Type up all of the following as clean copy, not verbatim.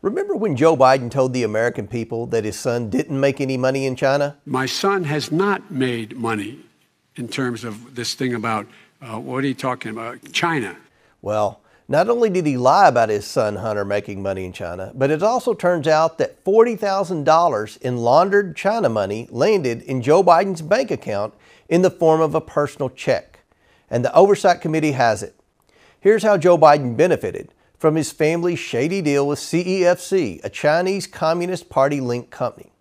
Remember when Joe Biden told the American people that his son didn't make any money in China? My son has not made money in terms of this thing about, what are you talking about, China? Well, not only did he lie about his son Hunter making money in China, but it also turns out that $40,000 in laundered China money landed in Joe Biden's bank account in the form of a personal check. And the Oversight Committee has it. Here's how Joe Biden benefited from his family's shady deal with CEFC, a Chinese Communist Party-linked company.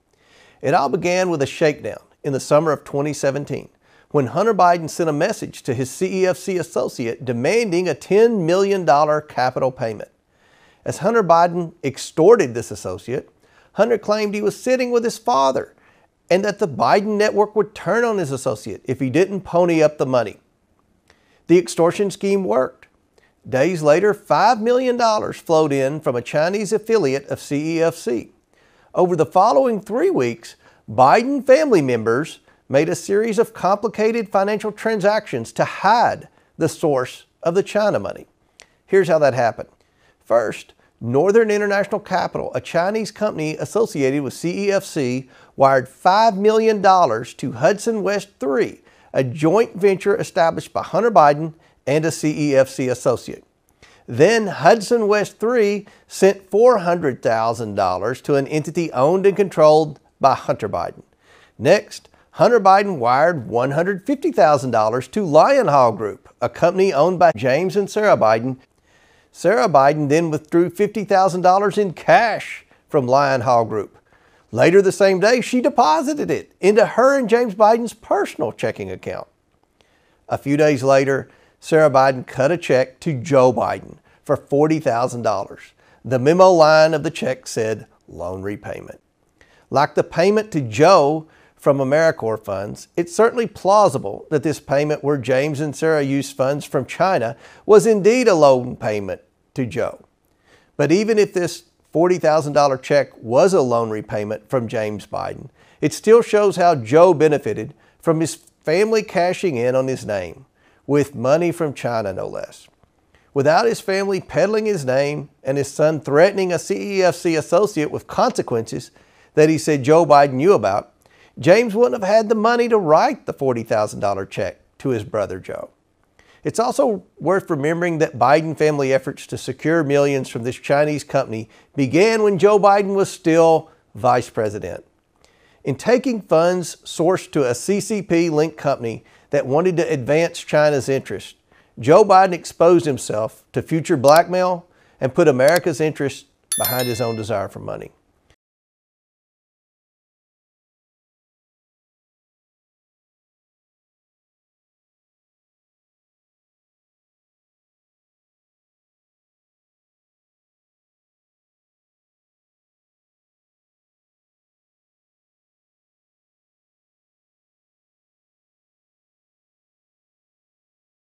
It all began with a shakedown in the summer of 2017 when Hunter Biden sent a message to his CEFC associate demanding a $10 million capital payment. As Hunter Biden extorted this associate, Hunter claimed he was sitting with his father and that the Biden network would turn on his associate if he didn't pony up the money. The extortion scheme worked. Days later, $5 million flowed in from a Chinese affiliate of CEFC. Over the following 3 weeks, Biden family members made a series of complicated financial transactions to hide the source of the China money. Here's how that happened. First, Northern International Capital, a Chinese company associated with CEFC, wired $5 million to Hudson West 3, a joint venture established by Hunter Biden and a CEFC associate. Then Hudson West 3 sent $400,000 to an entity owned and controlled by Hunter Biden. Next, Hunter Biden wired $150,000 to Lion Hall Group, a company owned by James and Sarah Biden. Sarah Biden then withdrew $50,000 in cash from Lion Hall Group. Later the same day, she deposited it into her and James Biden's personal checking account. A few days later, Sarah Biden cut a check to Joe Biden for $40,000. The memo line of the check said loan repayment. Like the payment to Joe from AmeriCorps funds, it's certainly plausible that this payment where James and Sarah used funds from China was indeed a loan payment to Joe. But even if this $40,000 check was a loan repayment from James Biden, it still shows how Joe benefited from his family cashing in on his name, with money from China no less. Without his family peddling his name and his son threatening a CEFC associate with consequences that he said Joe Biden knew about, James wouldn't have had the money to write the $40,000 check to his brother Joe. It's also worth remembering that Biden family efforts to secure millions from this Chinese company began when Joe Biden was still vice president. In taking funds sourced to a CCP-linked company that wanted to advance China's interest, Joe Biden exposed himself to future blackmail and put America's interest behind his own desire for money.